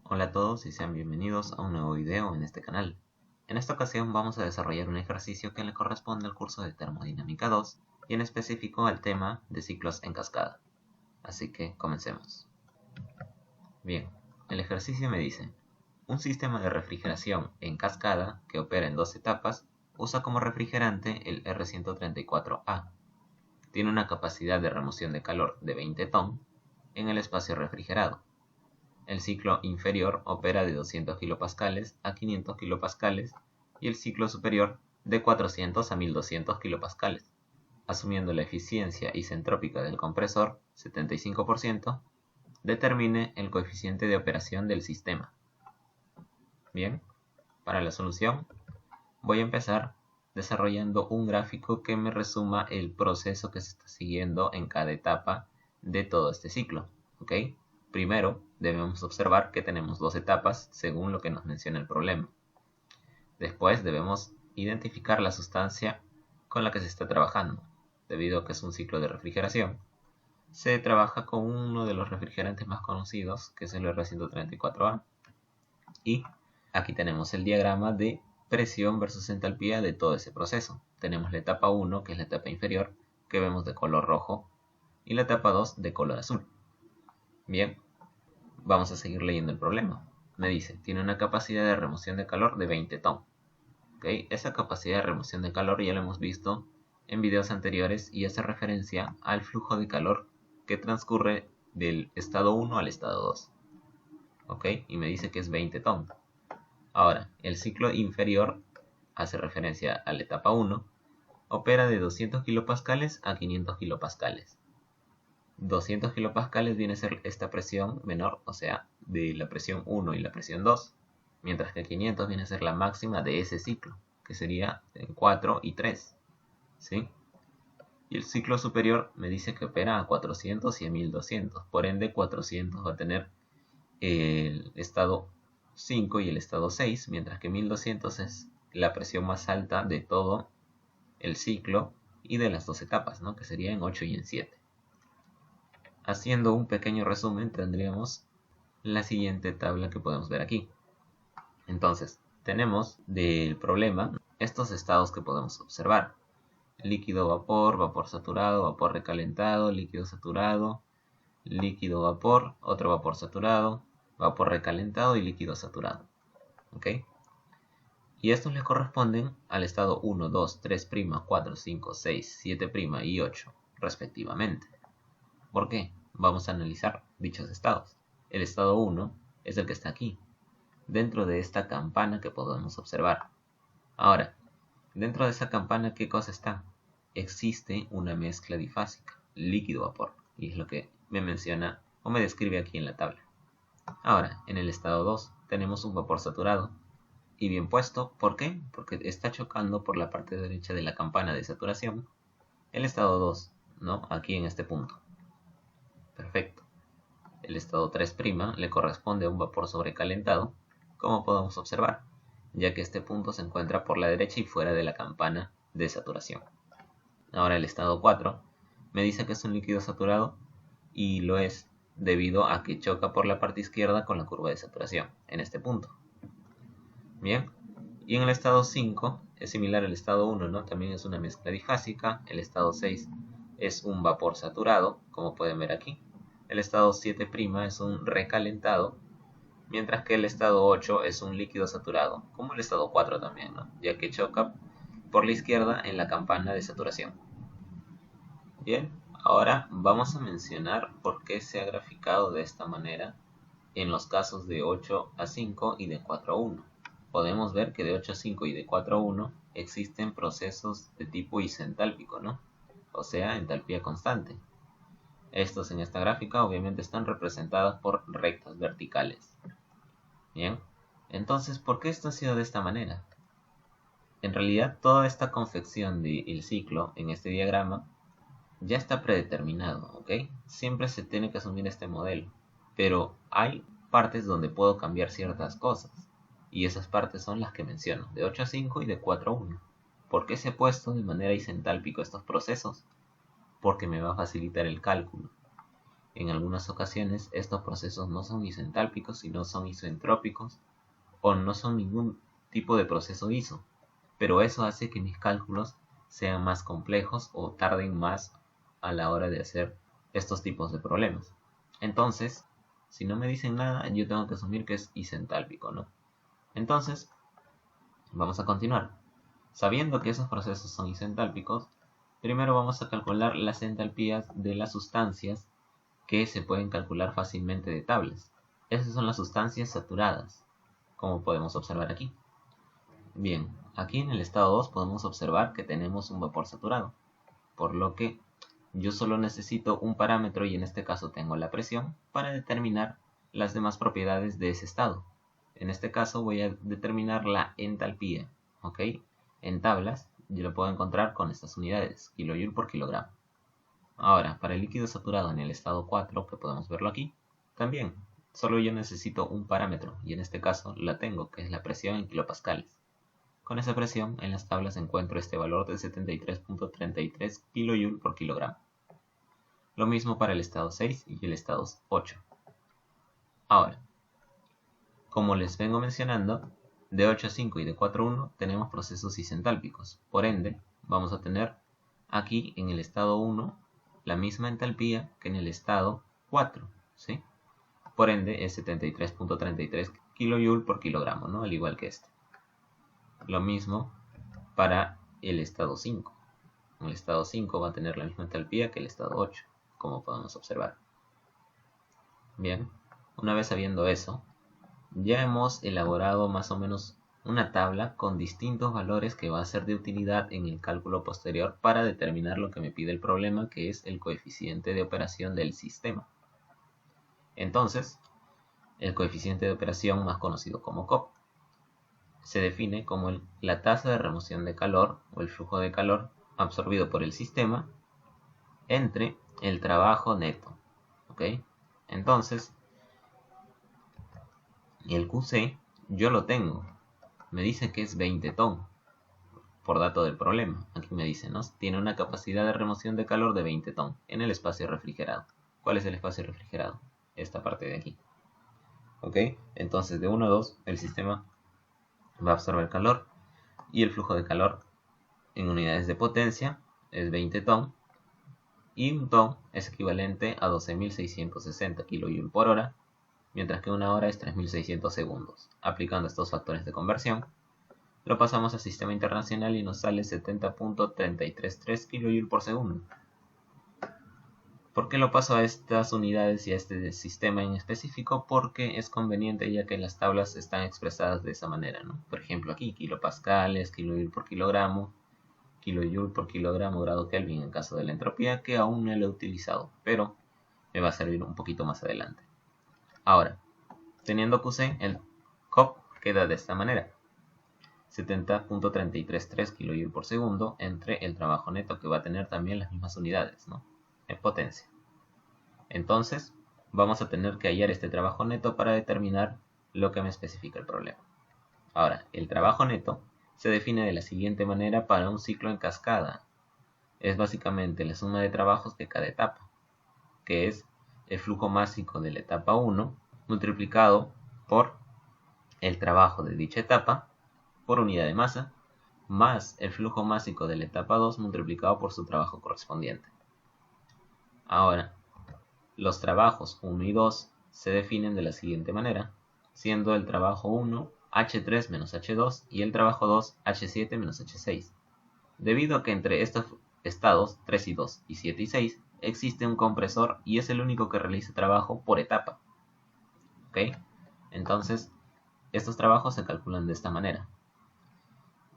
Hola a todos y sean bienvenidos a un nuevo video en este canal. En esta ocasión vamos a desarrollar un ejercicio que le corresponde al curso de Termodinámica 2 y en específico al tema de ciclos en cascada. Así que comencemos. Bien, el ejercicio me dice: un sistema de refrigeración en cascada que opera en dos etapas usa como refrigerante el R134A. Tiene una capacidad de remoción de calor de 20 TON en el espacio refrigerado. El ciclo inferior opera de 200 kPa a 500 kPa y el ciclo superior de 400 a 1200 kPa. Asumiendo la eficiencia isentrópica del compresor, 75%, determine el coeficiente de operación del sistema. Bien, para la solución voy a empezar desarrollando un gráfico que me resuma el proceso que se está siguiendo en cada etapa de todo este ciclo. ¿Ok? Primero, debemos observar que tenemos dos etapas según lo que nos menciona el problema. Después debemos identificar la sustancia con la que se está trabajando. Debido a que es un ciclo de refrigeración, se trabaja con uno de los refrigerantes más conocidos, que es el R134A. Y aquí tenemos el diagrama de presión versus entalpía de todo ese proceso. Tenemos la etapa 1, que es la etapa inferior, que vemos de color rojo, y la etapa 2 de color azul. Bien, vamos a seguir leyendo el problema. Me dice, tiene una capacidad de remoción de calor de 20 TON. ¿Okay? Esa capacidad de remoción de calor ya lo hemos visto en videos anteriores y hace referencia al flujo de calor que transcurre del estado 1 al estado 2. ¿Ok? Y me dice que es 20 TON. Ahora, el ciclo inferior hace referencia a la etapa 1, opera de 200 kPa a 500 kPa. 200 kPa viene a ser esta presión menor, o sea, de la presión 1 y la presión 2, mientras que 500 viene a ser la máxima de ese ciclo, que sería en 4 y 3. ¿Sí? Y el ciclo superior me dice que opera a 400 y a 1200, por ende 400 va a tener el estado 5 y el estado 6, mientras que 1200 es la presión más alta de todo el ciclo y de las dos etapas, ¿no? Que sería en 8 y en 7. Haciendo un pequeño resumen, tendríamos la siguiente tabla que podemos ver aquí. Entonces, tenemos del problema estos estados que podemos observar: líquido vapor, vapor saturado, vapor recalentado, líquido saturado, líquido vapor, otro vapor saturado, vapor recalentado y líquido saturado. ¿Ok? Y estos le corresponden al estado 1, 2, 3', 4, 5, 6, 7' y 8, respectivamente. ¿Por qué? Vamos a analizar dichos estados. El estado 1 es el que está aquí, dentro de esta campana que podemos observar. Ahora, dentro de esa campana, ¿qué cosa está? Existe una mezcla difásica, líquido-vapor, y es lo que me menciona o me describe aquí en la tabla. Ahora, en el estado 2 tenemos un vapor saturado, y bien puesto. ¿Por qué? Porque está chocando por la parte derecha de la campana de saturación el estado 2, ¿no? Aquí en este punto. Perfecto. El estado 3' le corresponde a un vapor sobrecalentado, como podemos observar, ya que este punto se encuentra por la derecha y fuera de la campana de saturación. Ahora el estado 4 me dice que es un líquido saturado, y lo es debido a que choca por la parte izquierda con la curva de saturación, en este punto. Bien, y en el estado 5 es similar al estado 1, ¿no? También es una mezcla difásica. El estado 6 es un vapor saturado, como pueden ver aquí. El estado 7' es un recalentado, mientras que el estado 8 es un líquido saturado, como el estado 4 también, ¿no? Ya que choca por la izquierda en la campana de saturación. Bien, ahora vamos a mencionar por qué se ha graficado de esta manera en los casos de 8 a 5 y de 4 a 1. Podemos ver que de 8 a 5 y de 4 a 1 existen procesos de tipo isentálpico, ¿no? O sea, entalpía constante. Estos en esta gráfica obviamente están representados por rectas verticales. Bien, entonces, ¿por qué esto ha sido de esta manera? En realidad, toda esta confección del ciclo en este diagrama ya está predeterminado, ¿ok? Siempre se tiene que asumir este modelo, pero hay partes donde puedo cambiar ciertas cosas, y esas partes son las que menciono, de 8 a 5 y de 4 a 1. ¿Por qué se ha puesto de manera isentálpico estos procesos? Porque me va a facilitar el cálculo. en algunas ocasiones estos procesos no son isentálpicos, sino son isoentrópicos o no son ningún tipo de proceso iso, pero eso hace que mis cálculos sean más complejos o tarden más a la hora de hacer estos tipos de problemas. Entonces, si no me dicen nada, yo tengo que asumir que es isentálpico, ¿no? Entonces, vamos a continuar. Sabiendo que esos procesos son isentálpicos, primero vamos a calcular las entalpías de las sustancias que se pueden calcular fácilmente de tablas. Esas son las sustancias saturadas, como podemos observar aquí. Bien, aquí en el estado 2 podemos observar que tenemos un vapor saturado, por lo que yo solo necesito un parámetro, y en este caso tengo la presión, para determinar las demás propiedades de ese estado. En este caso voy a determinar la entalpía, ¿ok? En tablas yo lo puedo encontrar con estas unidades, kilojoule por kilogramo. Ahora, para el líquido saturado en el estado 4, que podemos verlo aquí, también solo yo necesito un parámetro, y en este caso la tengo, que es la presión en kilopascales. Con esa presión en las tablas encuentro este valor de 73.33 kJ por kilogramo. Lo mismo para el estado 6 y el estado 8. Ahora, como les vengo mencionando, de 8 a 5 y de 4 a 1 tenemos procesos isentálpicos. Por ende, vamos a tener aquí en el estado 1 la misma entalpía que en el estado 4, ¿sí? Por ende es 73.33 kJ por kilogramo, ¿no? Al igual que este. Lo mismo para el estado 5. El estado 5 va a tener la misma entalpía que el estado 8, como podemos observar. Bien, una vez sabiendo eso, ya hemos elaborado más o menos una tabla con distintos valores que va a ser de utilidad en el cálculo posterior para determinar lo que me pide el problema, que es el coeficiente de operación del sistema. Entonces, el coeficiente de operación, más conocido como COP, se define como la tasa de remoción de calor o el flujo de calor absorbido por el sistema entre el trabajo neto. ¿Ok? Entonces, el QC yo lo tengo. Me dice que es 20 ton por dato del problema. Aquí me dice, ¿no? Tiene una capacidad de remoción de calor de 20 ton en el espacio refrigerado. ¿Cuál es el espacio refrigerado? Esta parte de aquí. ¿Ok? Entonces, de 1 a 2, el sistema va a absorber calor y el flujo de calor en unidades de potencia es 20 ton, y un ton es equivalente a 12.660 kJ por hora, mientras que una hora es 3.600 segundos. Aplicando estos factores de conversión, lo pasamos al sistema internacional y nos sale 70.333 kJ por segundo. ¿Por qué lo paso a estas unidades y a este sistema en específico? Porque es conveniente, ya que las tablas están expresadas de esa manera, ¿no? Por ejemplo aquí, kilopascales, kilojoule por kilogramo, kilojoule por kilogramo grado Kelvin en caso de la entropía, que aún no lo he utilizado, pero me va a servir un poquito más adelante. Ahora, teniendo QC, el COP queda de esta manera: 70.333 kJ por segundo entre el trabajo neto, que va a tener también las mismas unidades, ¿no? En potencia. Entonces, vamos a tener que hallar este trabajo neto para determinar lo que me especifica el problema. Ahora, el trabajo neto se define de la siguiente manera para un ciclo en cascada. Es básicamente la suma de trabajos de cada etapa, que es el flujo másico de la etapa 1 multiplicado por el trabajo de dicha etapa por unidad de masa, más el flujo másico de la etapa 2 multiplicado por su trabajo correspondiente. Ahora, los trabajos 1 y 2 se definen de la siguiente manera, siendo el trabajo 1 H3 menos H2 y el trabajo 2 H7 menos H6. Debido a que entre estos estados 3 y 2 y 7 y 6 existe un compresor y es el único que realiza trabajo por etapa. ¿Ok? Entonces, estos trabajos se calculan de esta manera.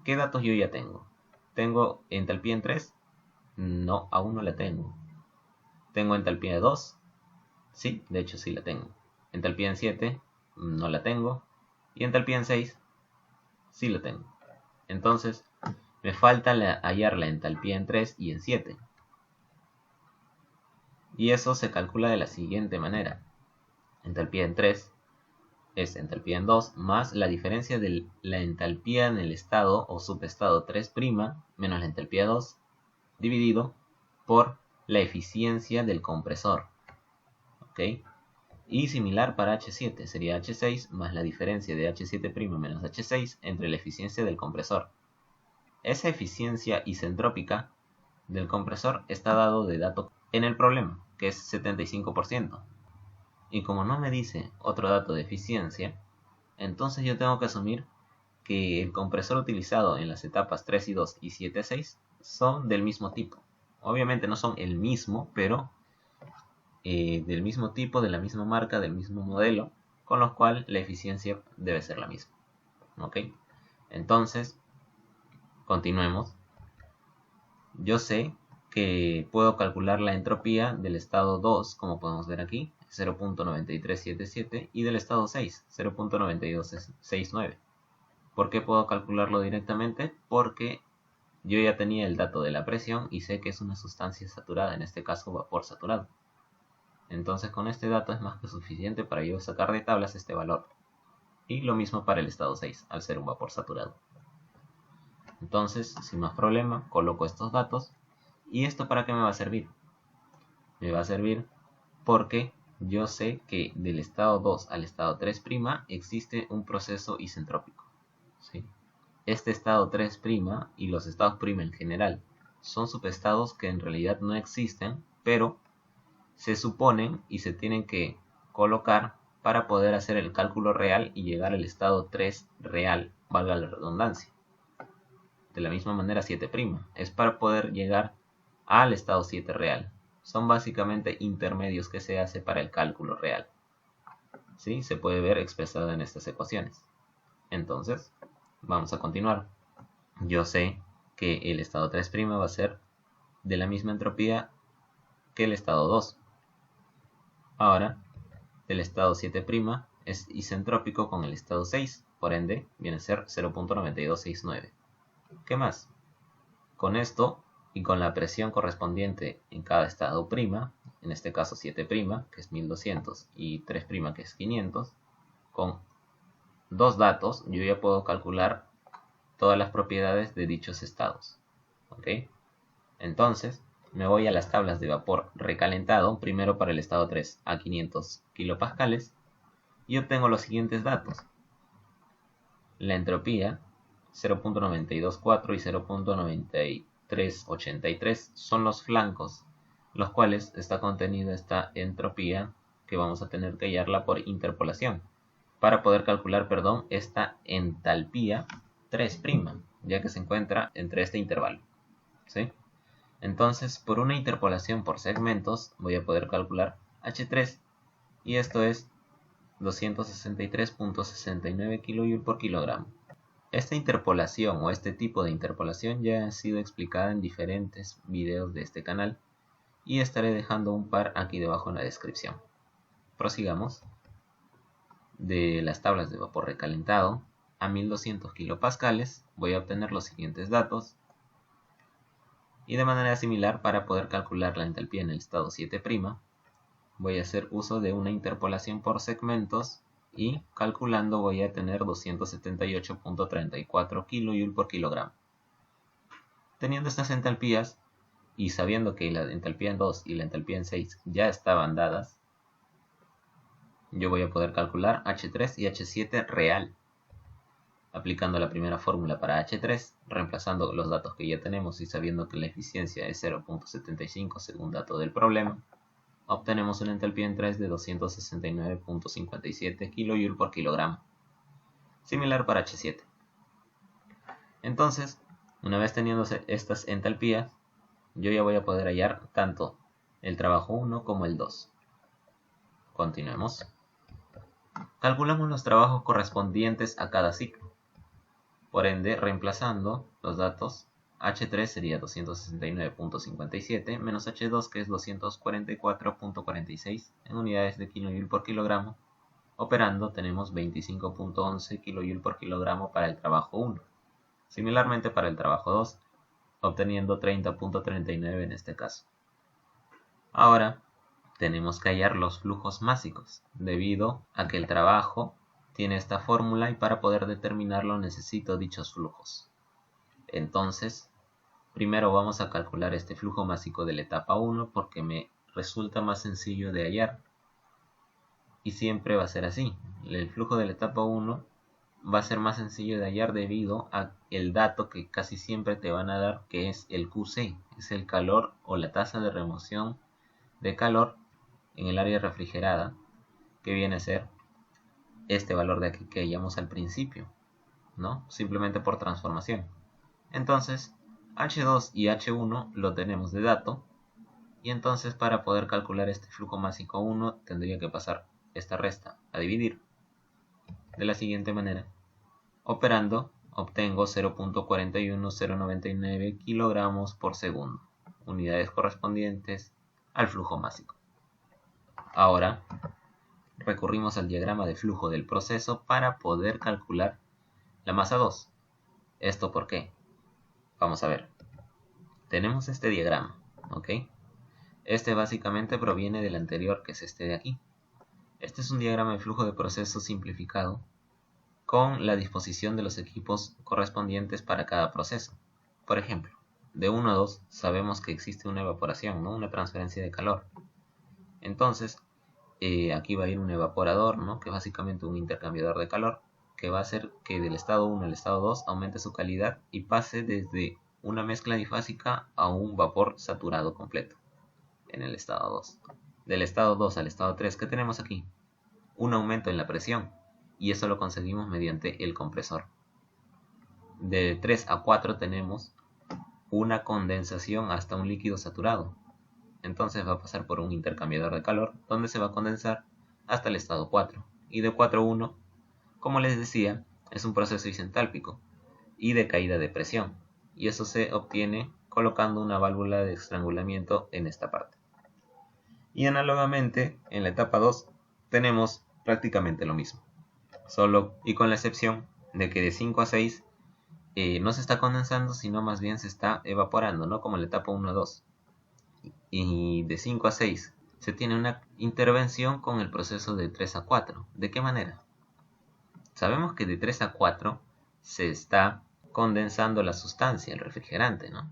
¿Qué datos yo ya tengo? ¿Tengo entalpía en 3? No, aún no la tengo. ¿Tengo entalpía de 2? Sí, de hecho sí la tengo. Entalpía en 7, no la tengo. Y entalpía en 6, sí la tengo. Entonces, me falta hallar la entalpía en 3 y en 7. Y eso se calcula de la siguiente manera. Entalpía en 3 es entalpía en 2 más la diferencia de la entalpía en el estado o subestado 3' menos la entalpía 2 dividido por la eficiencia del compresor. ¿ok? Y similar para H7, sería H6 más la diferencia de H7' menos H6 entre la eficiencia del compresor. Esa eficiencia isentrópica del compresor está dado de dato en el problema, que es 75%. Y como no me dice otro dato de eficiencia, entonces yo tengo que asumir que el compresor utilizado en las etapas 3 y 2 y 7 y 6 son del mismo tipo. Obviamente no son el mismo, pero del mismo tipo, de la misma marca, del mismo modelo, con lo cual la eficiencia debe ser la misma. ¿Ok? Entonces, continuemos. Yo sé que puedo calcular la entropía del estado 2, como podemos ver aquí, 0.9377, y del estado 6, 0.9269. ¿Por qué puedo calcularlo directamente? Porque yo ya tenía el dato de la presión y sé que es una sustancia saturada, en este caso vapor saturado. Entonces con este dato es más que suficiente para yo sacar de tablas este valor. Y lo mismo para el estado 6, al ser un vapor saturado. Entonces, sin más problema, coloco estos datos. ¿Y esto para qué me va a servir? Me va a servir porque yo sé que del estado 2 al estado 3' existe un proceso isentrópico, ¿sí? Este estado 3' y los estados' en general son subestados que en realidad no existen, pero se suponen y se tienen que colocar para poder hacer el cálculo real y llegar al estado 3 real, valga la redundancia. De la misma manera 7' es para poder llegar al estado 7 real. Son básicamente intermedios que se hace para el cálculo real. ¿Sí? Se puede ver expresado en estas ecuaciones. Entonces, vamos a continuar. Yo sé que el estado 3' va a ser de la misma entropía que el estado 2. Ahora, el estado 7' es isentrópico con el estado 6, por ende, viene a ser 0.9269. ¿Qué más? Con esto y con la presión correspondiente en cada estado prima, en este caso 7', que es 1200, y 3', que es 500, con dos datos yo ya puedo calcular todas las propiedades de dichos estados. ¿Ok? Entonces, me voy a las tablas de vapor recalentado, primero para el estado 3 a 500 kilopascales, y obtengo los siguientes datos. La entropía, 0.924 y 0.9383 son los flancos, los cuales está contenida esta entropía que vamos a tener que hallarla por interpolación, para poder calcular, esta entalpía 3', ya que se encuentra entre este intervalo, ¿sí? Entonces, por una interpolación por segmentos, voy a poder calcular H3, y esto es 263.69 kJ por kilogramo. Esta interpolación o este tipo de interpolación ya ha sido explicada en diferentes videos de este canal, y estaré dejando un par aquí debajo en la descripción. Prosigamos. De las tablas de vapor recalentado a 1200 kilopascales voy a obtener los siguientes datos. Y de manera similar, para poder calcular la entalpía en el estado 7', voy a hacer uso de una interpolación por segmentos y calculando voy a tener 278.34 kJ por kilogramo. Teniendo estas entalpías y sabiendo que la entalpía en 2 y la entalpía en 6 ya estaban dadas, yo voy a poder calcular H3 y H7 real. Aplicando la primera fórmula para H3, reemplazando los datos que ya tenemos y sabiendo que la eficiencia es 0.75 según dato del problema, obtenemos una entalpía en 3 de 269.57 kJ por kilogramo. Similar para H7. Entonces, una vez teniendo estas entalpías, yo ya voy a poder hallar tanto el trabajo 1 como el 2. Continuemos. Calculamos los trabajos correspondientes a cada ciclo. Por ende, reemplazando los datos, H3 sería 269.57 menos H2, que es 244.46 en unidades de kJ por kilogramo. Operando tenemos 25.11 kJ por kilogramo para el trabajo 1. Similarmente para el trabajo 2, obteniendo 30.39 en este caso. Ahora tenemos que hallar los flujos másicos, debido a que el trabajo tiene esta fórmula y para poder determinarlo necesito dichos flujos. Entonces, primero vamos a calcular este flujo másico de la etapa 1 porque me resulta más sencillo de hallar. y siempre va a ser así. El flujo de la etapa 1 va a ser más sencillo de hallar debido a el dato que casi siempre te van a dar, que es el QC, es el calor o la tasa de remoción de calor en el área refrigerada, que viene a ser este valor de aquí que hallamos al principio, ¿no? Simplemente por transformación. Entonces, H2 y H1 lo tenemos de dato, y entonces para poder calcular este flujo másico 1 tendría que pasar esta resta a dividir de la siguiente manera. Operando, obtengo 0.41099 kilogramos por segundo, unidades correspondientes al flujo másico. Ahora, recurrimos al diagrama de flujo del proceso para poder calcular la masa 2. ¿Esto por qué? Vamos a ver. Tenemos este diagrama, ¿ok? Este básicamente proviene del anterior, que es este de aquí. Este es un diagrama de flujo de proceso simplificado con la disposición de los equipos correspondientes para cada proceso. Por ejemplo, de 1 a 2 sabemos que existe una evaporación, ¿no? Una transferencia de calor. Entonces, aquí va a ir un evaporador, ¿no? Que es básicamente un intercambiador de calor, que va a hacer que del estado 1 al estado 2 aumente su calidad y pase desde una mezcla difásica a un vapor saturado completo en el estado 2. Del estado 2 al estado 3, ¿qué tenemos aquí? Un aumento en la presión, y eso lo conseguimos mediante el compresor. De 3 a 4 tenemos una condensación hasta un líquido saturado. Entonces va a pasar por un intercambiador de calor, donde se va a condensar hasta el estado 4. Y de 4 a 1, como les decía, es un proceso isentálpico y de caída de presión. Y eso se obtiene colocando una válvula de estrangulamiento en esta parte. Y análogamente, en la etapa 2 tenemos prácticamente lo mismo, solo y con la excepción de que de 5 a 6 no se está condensando, sino más bien se está evaporando, ¿no? Como en la etapa 1 a 2. Y de 5 a 6 se tiene una intervención con el proceso de 3 a 4. ¿De qué manera? Sabemos que de 3 a 4 se está condensando la sustancia, el refrigerante, ¿no?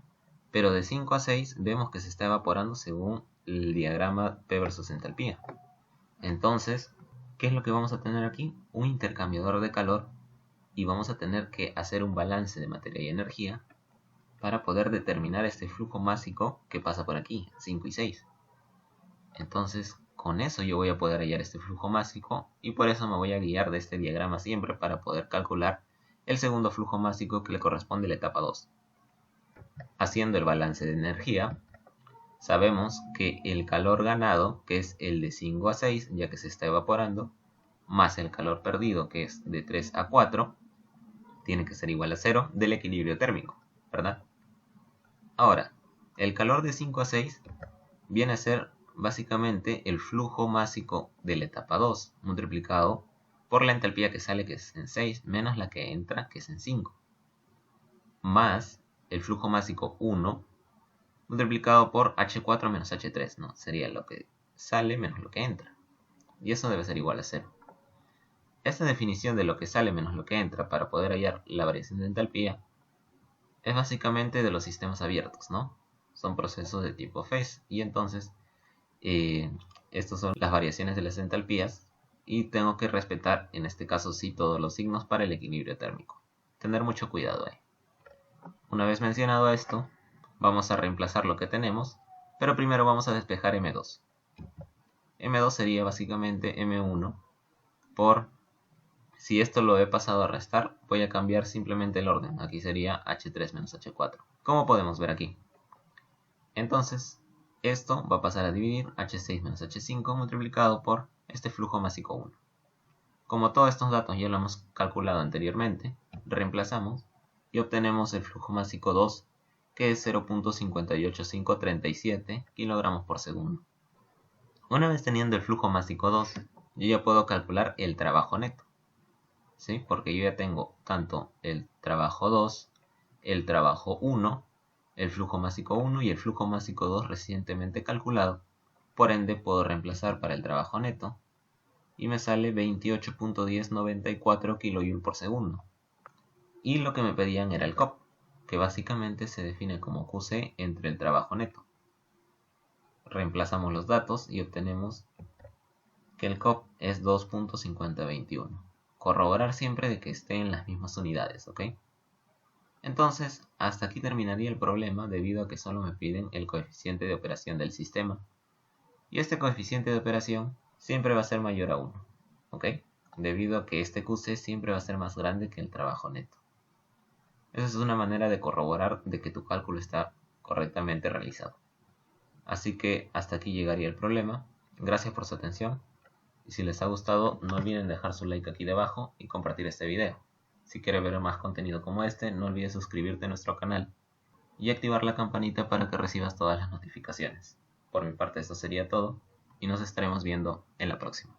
Pero de 5 a 6 vemos que se está evaporando según el diagrama P versus entalpía. Entonces, ¿qué es lo que vamos a tener aquí? Un intercambiador de calor, y vamos a tener que hacer un balance de materia y energía para poder determinar este flujo másico que pasa por aquí, 5 y 6. Entonces, con eso yo voy a poder hallar este flujo másico, y por eso me voy a guiar de este diagrama siempre para poder calcular el segundo flujo másico que le corresponde a la etapa 2. Haciendo el balance de energía, sabemos que el calor ganado, que es el de 5 a 6, ya que se está evaporando, más el calor perdido, que es de 3 a 4, tiene que ser igual a 0 del equilibrio térmico, ¿verdad? Ahora, el calor de 5 a 6 viene a ser básicamente el flujo másico de la etapa 2, multiplicado por la entalpía que sale, que es en 6, menos la que entra, que es en 5, más el flujo másico 1, multiplicado por H4 menos H3, ¿no? Sería lo que sale menos lo que entra. Y eso debe ser igual a 0. Esta definición de lo que sale menos lo que entra para poder hallar la variación de entalpía es básicamente de los sistemas abiertos, ¿no? Son procesos de tipo phase, y entonces estos son las variaciones de las entalpías, y tengo que respetar en este caso sí todos los signos para el equilibrio térmico. Tener mucho cuidado ahí. Una vez mencionado esto, vamos a reemplazar lo que tenemos, pero primero vamos a despejar M2. M2 sería básicamente M1 por, si esto lo he pasado a restar, voy a cambiar simplemente el orden. Aquí sería H3 menos H4, como podemos ver aquí. Entonces, esto va a pasar a dividir H6 menos H5 multiplicado por este flujo másico 1. Como todos estos datos ya lo hemos calculado anteriormente, reemplazamos y obtenemos el flujo másico 2, que es 0.58537 kilogramos por segundo. Una vez teniendo el flujo másico 2, yo ya puedo calcular el trabajo neto, ¿sí? Porque yo ya tengo tanto el trabajo 2, el trabajo 1, el flujo másico 1 y el flujo másico 2 recientemente calculado. Por ende puedo reemplazar para el trabajo neto y me sale 28.1094 kJ por segundo. Y lo que me pedían era el COP, que básicamente se define como QC entre el trabajo neto. Reemplazamos los datos y obtenemos que el COP es 2.5021. Corroborar siempre de que esté en las mismas unidades, ¿ok? Entonces, hasta aquí terminaría el problema debido a que solo me piden el coeficiente de operación del sistema. Y este coeficiente de operación siempre va a ser mayor a 1, ¿ok? Debido a que este QC siempre va a ser más grande que el trabajo neto. Esa es una manera de corroborar de que tu cálculo está correctamente realizado. Así que hasta aquí llegaría el problema. Gracias por su atención. Y si les ha gustado, no olviden dejar su like aquí debajo y compartir este video. Si quieres ver más contenido como este, no olvides suscribirte a nuestro canal y activar la campanita para que recibas todas las notificaciones. Por mi parte, esto sería todo y nos estaremos viendo en la próxima.